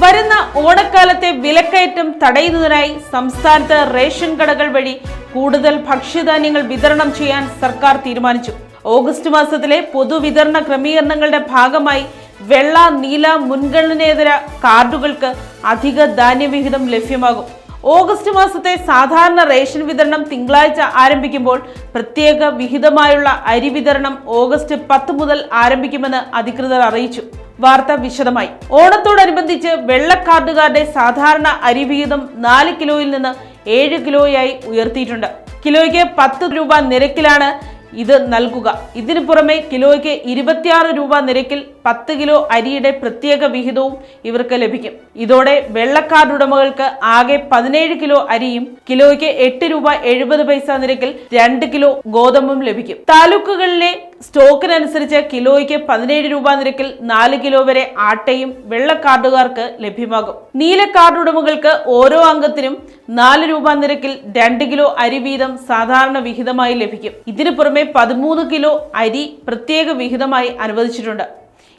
വരുന്ന ഓണക്കാലത്തെ വിലക്കയറ്റം തടയുന്നതിനായി സംസ്ഥാനത്ത് റേഷൻ കടകൾ വഴി കൂടുതൽ ഭക്ഷ്യധാന്യങ്ങൾ വിതരണം ചെയ്യാൻ സർക്കാർ തീരുമാനിച്ചു. ഓഗസ്റ്റ് മാസത്തിലെ പൊതുവിതരണ ക്രമീകരണങ്ങളുടെ ഭാഗമായി വെള്ള, നീല, മുൻഗണനേതര കാർഡുകൾക്ക് അധിക ധാന്യവിഹിതം ലഭ്യമാകും. ഓഗസ്റ്റ് മാസത്തെ സാധാരണ റേഷൻ വിതരണം തിങ്കളാഴ്ച ആരംഭിക്കുമ്പോൾ പ്രത്യേക വിഹിതമായുള്ള അരി വിതരണം ഓഗസ്റ്റ് 10 മുതൽ ആരംഭിക്കുമെന്ന് അധികൃതർ അറിയിച്ചു. വാർത്ത വിശദമായി. ഓണത്തോടനുബന്ധിച്ച് വെള്ളക്കാർഡുകാരുടെ സാധാരണ അരി വിഹിതം 4 കിലോയിൽ നിന്ന് 7 കിലോയായി ഉയർത്തിയിട്ടുണ്ട്. കിലോയ്ക്ക് 10 രൂപ നിരക്കിലാണ് ഇത് നൽകുക. ഇതിനു പുറമെ കിലോയ്ക്ക് 26 രൂപ നിരക്കിൽ 10 കിലോ അരിയുടെ പ്രത്യേക വിഹിതവും ഇവർക്ക് ലഭിക്കും. ഇതോടെ വെള്ളക്കാർഡ് ഉടമകൾക്ക് ആകെ 17 കിലോ അരിയും കിലോയ്ക്ക് 8 രൂപ 70 പൈസ നിരക്കിൽ 2 കിലോ ഗോതമ്പും ലഭിക്കും. താലൂക്കുകളിലെ സ്റ്റോക്കിനനുസരിച്ച് കിലോയ്ക്ക് 17 രൂപ നിരക്കിൽ 4 കിലോ വരെ ആട്ടയും വെള്ളക്കാർഡുകാർക്ക് ലഭ്യമാകും. നീല കാർഡ് ഉടമകൾക്ക് ഓരോ അംഗത്തിനും 4 രൂപ നിരക്കിൽ 2 കിലോ അരി വീതം സാധാരണ വിഹിതമായി ലഭിക്കും. ഇതിനു പുറമെ 13 കിലോ അരി പ്രത്യേക വിഹിതമായി അനുവദിച്ചിട്ടുണ്ട്.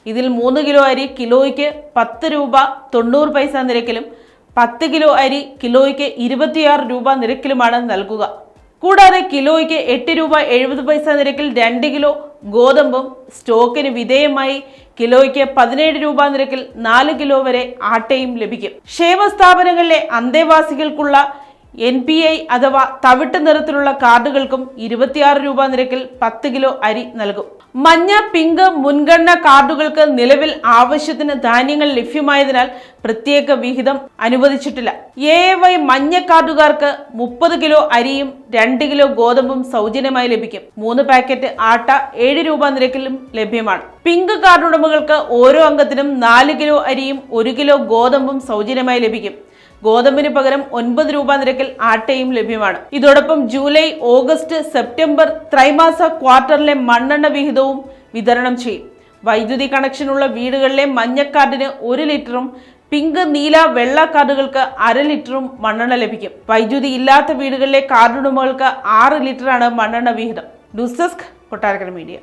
ഇതിൽ 3 കിലോ അരി കിലോയ്ക്ക് 10 രൂപ 90 പൈസ നിരക്കിലും 10 കിലോ അരി കിലോയ്ക്ക് 26 രൂപ നിരക്കിലുമാണ് നൽകുക. കൂടാതെ കിലോയ്ക്ക് 8 രൂപ 70 പൈസ നിരക്കിൽ 2 കിലോ ഗോതമ്പും സ്റ്റോക്കിന് വിധേയമായി കിലോയ്ക്ക് 17 രൂപ നിരക്കിൽ 4 കിലോ വരെ ആട്ടയും ലഭിക്കും. ക്ഷേമ സ്ഥാപനങ്ങളിലെ അന്തേവാസികൾക്കുള്ള NPI അഥവാ തവിട്ട് നിറത്തിലുള്ള കാർഡുകൾക്കും 26 രൂപ നിരക്കിൽ 10 കിലോ അരി നൽകും. മഞ്ഞ, പിങ്ക് മുൻഗണനാ കാർഡുകൾക്ക് നിലവിൽ ആവശ്യത്തിന് ധാന്യങ്ങൾ ലഭ്യമായതിനാൽ പ്രത്യേക വിഹിതം അനുവദിച്ചിട്ടില്ല. AAY മഞ്ഞ കാർഡുകാർക്ക് 30 കിലോ അരിയും 2 കിലോ ഗോതമ്പും സൗജന്യമായി ലഭിക്കും. 3 പാക്കറ്റ് ആട്ട 7 രൂപ നിരക്കിലും ലഭ്യമാണ്. പിങ്ക് കാർഡ് ഉടമകൾക്ക് ഓരോ അംഗത്തിനും 4 കിലോ അരിയും 1 കിലോ ഗോതമ്പും സൗജന്യമായി ലഭിക്കും. ഗോതമ്പിന് പകരം 9 രൂപ നിരക്കിൽ ആട്ടയും ലഭ്യമാണ്. ഇതോടൊപ്പം ജൂലൈ, ഓഗസ്റ്റ്, സെപ്റ്റംബർ ത്രൈമാസ ക്വാർട്ടറിലെ മണ്ണെണ്ണ വിഹിതവും വിതരണം ചെയ്യും. വൈദ്യുതി കണക്ഷനുള്ള വീടുകളിലെ മഞ്ഞക്കാർഡിന് 1 ലിറ്ററും പിങ്ക്, നീല, വെള്ള കാർഡുകൾക്ക് 1/2 ലിറ്ററും മണ്ണെണ്ണ ലഭിക്കും. വൈദ്യുതി ഇല്ലാത്ത വീടുകളിലെ കാർഡുടമകൾക്ക് 6 ലിറ്ററാണ് മണ്ണെണ്ണ വിഹിതം. News desk, Kottarakkara media.